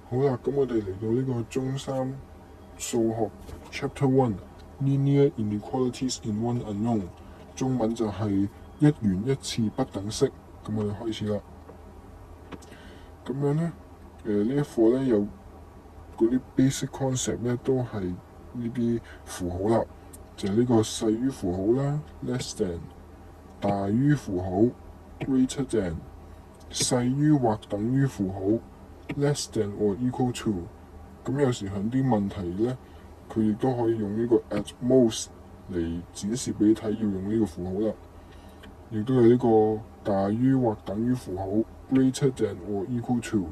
好啦，咁我哋嚟到呢個中三數學 Chapter One Linear Inequalities in One Unknown， 中文就係一元一次不等式。咁我哋開始啦。咁樣呢，呢一課呢，有嗰啲 basic concept 呢，都係呢啲符號啦，就係呢個細於符號啦 less than， 大於符號 greater than， 細於或等於符號 less than or equal to。 咁有時喺啲問題呢，佢亦都可以用呢個 at most 嚟展示俾你睇，要用呢個符號啦。亦都有呢個大於或等於符號 greater than or equal to，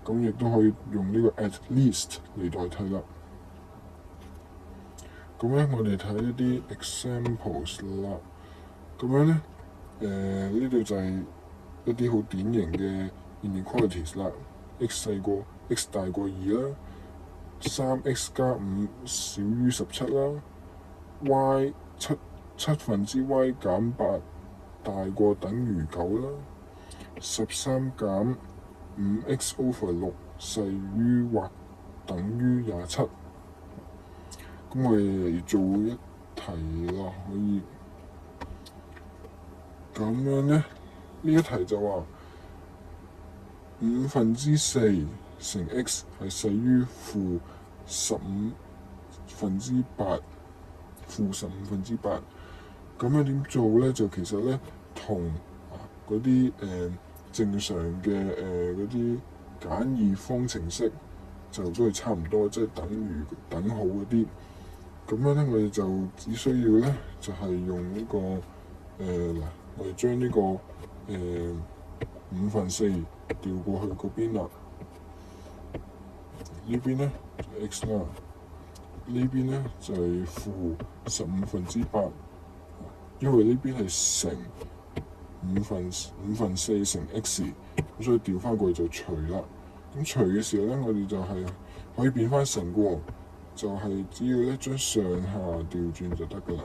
咁亦都可以用呢個 at least 嚟代替啦。咁咧，我哋睇一啲 examples 啦。咁樣咧，呢度就係一啲好典型嘅 inequalities 啦。x 大過2啦，3x 加5小於17啦，y 七分之 y 減8大過等於9啦，13減5x over 6細於或等於27。咁我哋嚟做一題啦，可以咁樣呢，呢一題就話4/5乘 x 係細於-15分之8，咁樣點做呢？就其實呢，同嗰啲正常嘅嗰啲簡易方程式就都係差唔多，即係等號嗰啲。咁樣呢，我哋就只需要呢，就係用呢個我哋將呢個5/4調過去嗰邊啦。呢邊呢就係 x 啦，呢邊呢就係-15/8，因為呢邊係乘5/4乘 x， 咁所以調翻過去就除啦。咁除嘅時候呢，我哋就係可以變翻乘嘅喎，就係只要咧將上下調轉就得噶啦。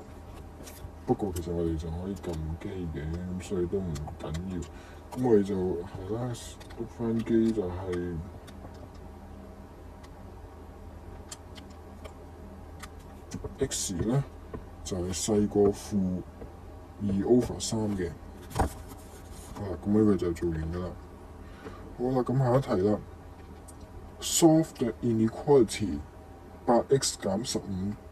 不過其實我哋就可以撳機嘅，咁所以都唔緊要。咁我哋就係啦，篤翻機就係x 咧就係細過-2/3嘅。好啦，咁呢個就做完噶啦。好啦，咁下一題啦。Solve the inequality 8x 減15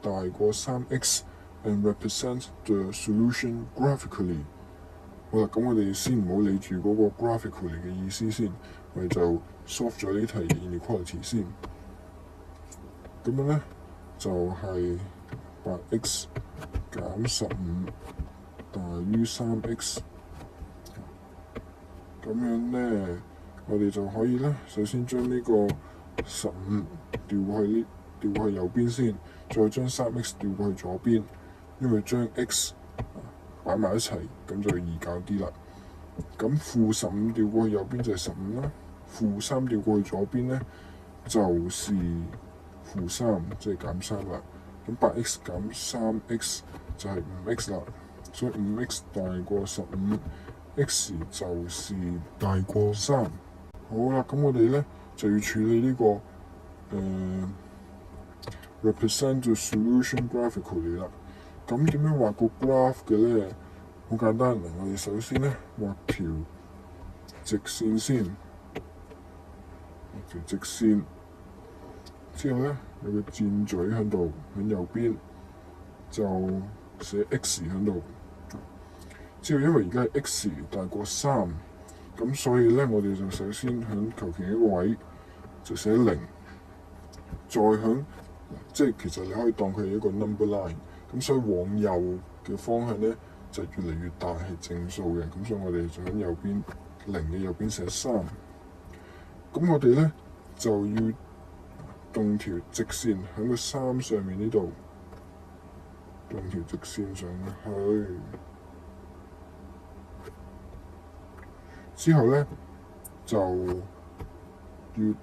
大過3x and represent the solution graphically。好啦，咁我哋先唔好理住嗰個 graphically 嘅意思先，我哋就 solve 咗呢題 inequality 先。咁樣咧就係8x 減15大於3x。咁樣咧，我哋就可以咧，首先將呢個15調過去右邊先，再將3x調過去左邊，因為將 x 擺埋一齊，咁就易搞啲啦。咁-15調過去右邊就係15啦，-3調過去左邊咧就是-3，即係減3啦。咁8x 減3x就係5x啦，所以5x大過15，x 就是大過3。好啦，咁我哋咧就要處理呢個represent the solution graphically 啦。咁點樣畫個 graph 嘅咧？好簡單，我哋首先咧畫條直線先，畫條直線之後咧有個箭嘴喺度，喺右邊就寫 x 喺度。之後因為而家係 x 大過3，咁所以咧我哋就首先喺求其一個位就寫0，再喺即係其實你可以當佢係一個 number line， 咁所以往右嘅方向咧就越嚟越大係正數嘅，咁所以我哋就喺右邊0嘅右邊寫3。咁我哋咧就要動條直線喺個3上面呢度，動條直線上去。之後咧就要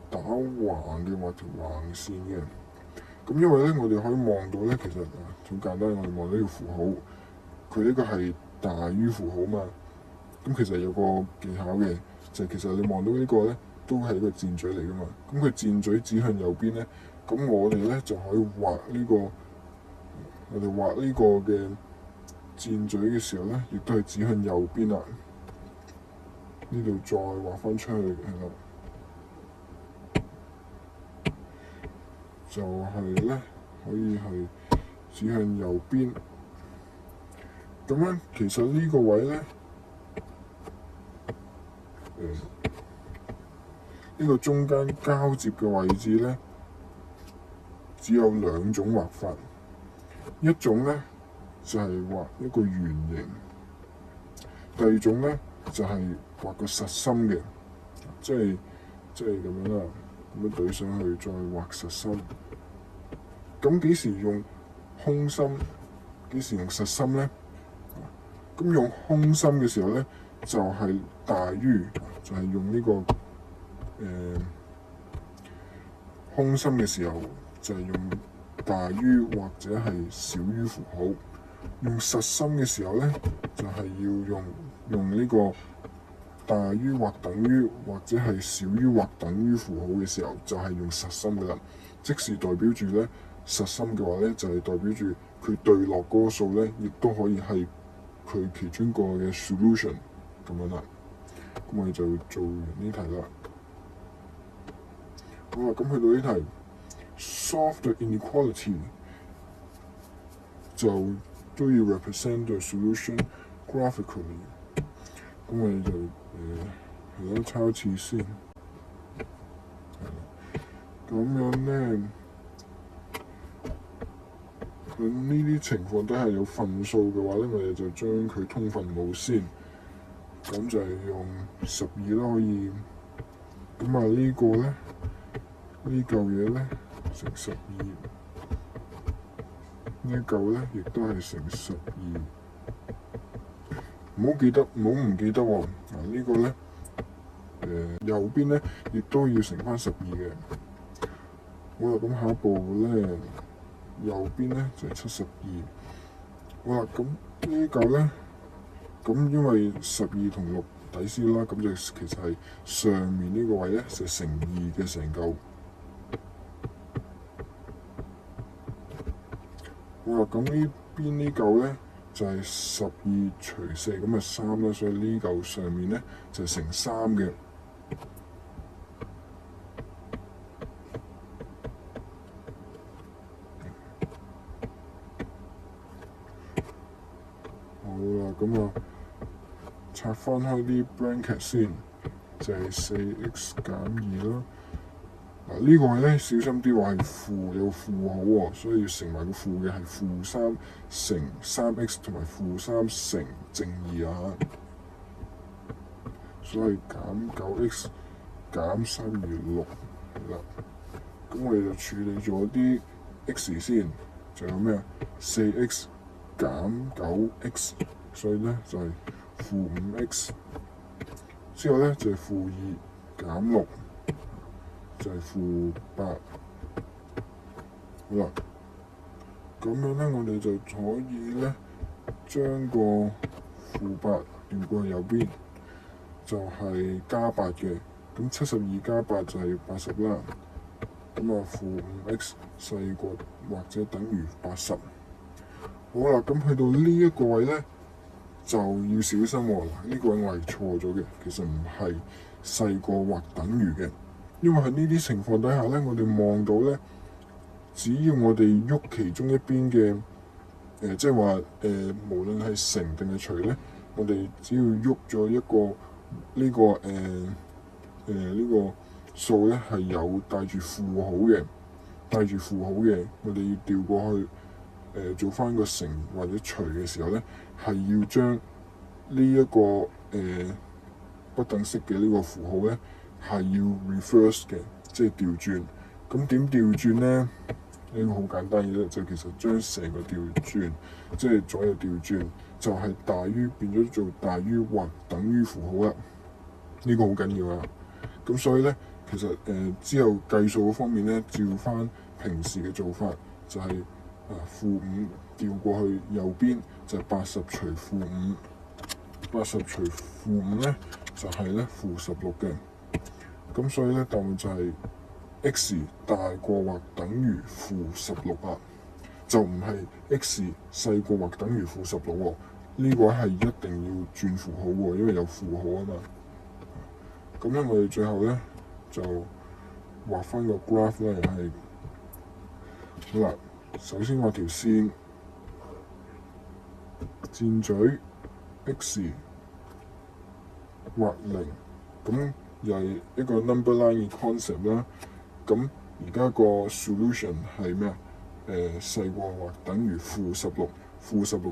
打橫嘅，畫條橫線嘅。咁因為咧我哋可以望到咧，其實好簡單，我哋望到呢個符號，佢呢個係大於符號嘛。咁其實有個技巧嘅，就係其實你望到呢個咧都係一個箭嘴嚟噶嘛。咁佢箭嘴指向右邊咧，咁我哋咧就可以畫呢個，我哋畫呢個嘅箭嘴嘅時候咧，亦都係指向右邊啦。呢度再畫翻出去係啦，就係咧可以係指向右邊。咁樣其實呢個位咧，呢個中間交接嘅位置咧，只有兩種畫法。一種咧就係畫一個圓形，第二種咧就係畫個實心嘅，即係咁樣啦，咁樣對上去再畫實心。咁幾時用空心？幾時用實心咧？咁用空心嘅時候咧，就係大於，就係用呢個空心嘅時候，就係用大於或者係小於符號。用實心嘅時候咧，就係要用呢個大於或等於或者係小於或等於符號嘅時候，就係用實心嘅啦。即是代表住咧實心嘅話咧，就係代表住佢對落嗰個數咧，亦都可以係佢其中一個嘅 solution 咁樣啦。咁我哋就做完呢題啦。好啦，咁去到呢題 solve the inequality 就都要 represent the solution graphically。咁我哋就係咯，抄次先。咁樣咧，喺呢啲情況底下有分數嘅話咧，我哋就將佢通分母先。咁就係用12啦，可以。咁啊呢個咧，呢嚿嘢咧乘12，呢一嚿咧亦都係乘12。唔好唔記得喎。呢個咧，右邊咧亦都要乘翻12嘅。好啦，咁下一步咧，右邊咧就係72。好啦，咁呢嚿咧，咁因為12同6抵消啦，咁就其實係上面呢個位咧就乘2嘅成嚿。好啦，咁呢邊呢嚿咧就係12除4，咁係3啦，所以呢嚿上面咧就係乘3嘅。好啦，咁啊拆翻開啲 bracket 先，就係4x減2啦。嗱呢個位咧小心啲話係負，有負號喎，所以要乘埋個負嘅係-3乘3x同埋-3乘正2啊。所以減 9x 減3餘6係啦。咁我哋就處理咗啲 x 先，就有咩啊？4x 減 9x， 所以咧就係-5x。之後咧就係-2減6。就係-8，好啦，咁樣咧，我哋就可以咧將個-8調過去右邊，就係加8嘅，咁72加8就係80啦。咁啊-5x 細過或者等於80。好啦，咁去到呢一個位咧，就要小心喎。嗱，呢個位我係錯咗嘅，其實唔係細過或等於嘅。因為喺呢啲情況底下咧，我哋望到咧，只要我哋喐其中一邊嘅即係話無論係乘定係除咧，我哋只要喐咗一個呢個數咧係有帶住負號嘅，我哋要調過去做翻個乘或者除嘅時候咧，係要將呢一個不等式嘅呢個符號咧，係要 reverse 嘅，即係調轉。咁點調轉咧？呢個好簡單嘅啫，就其實將成個調轉，即係左右調轉，就係大於變咗做大於或等於符號啦。呢個好緊要啊！咁所以咧，其實之後計數嗰方面咧，照翻平時嘅做法，就係-5調過去右邊，就係80除-5，80除-5咧就係咧-16嘅。咁所以咧，答案就係 x 大過或等於-16啊，就唔係 x 細過或等於-16喎。呢個係一定要轉符號喎，因為有負號啊嘛。咁咧，我哋最後咧就畫翻個 graph 咧，又係好啦。首先畫條線，箭嘴 x 畫0，咁又係一個 number line 嘅 concept 啦。咁而家個 solution 係咩啊？細過或等於-16，-16，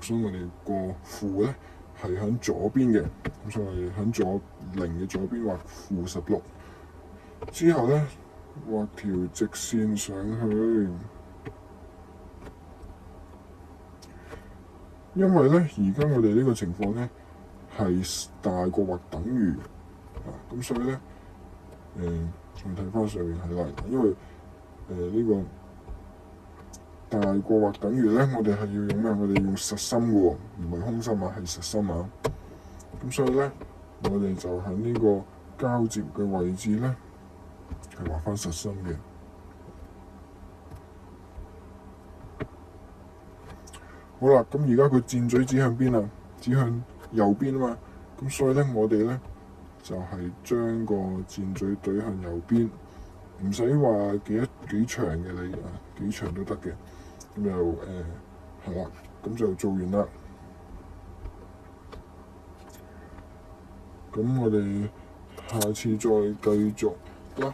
所以我哋個負咧係喺左邊嘅，咁所以我哋喺0嘅左邊畫-16。之後咧畫條直線上去，因為咧而家我哋呢個情況咧係大過或等於咁所以咧我睇翻上面係啦，因為呢個大過或等於咧，我哋係要用咩？我哋用實心嘅喎，唔係空心啊，係實心啊。咁所以咧，我哋就喺呢個交接嘅位置咧，係畫翻實心嘅。好啦，咁而家佢箭嘴指向邊啊？指向右邊啊嘛。咁所以咧，我哋咧就係將個箭嘴對向右邊，唔使話幾長嘅你啊，幾長都得嘅。咁就係啦，咁就做完啦。咁我哋下次再繼續啦。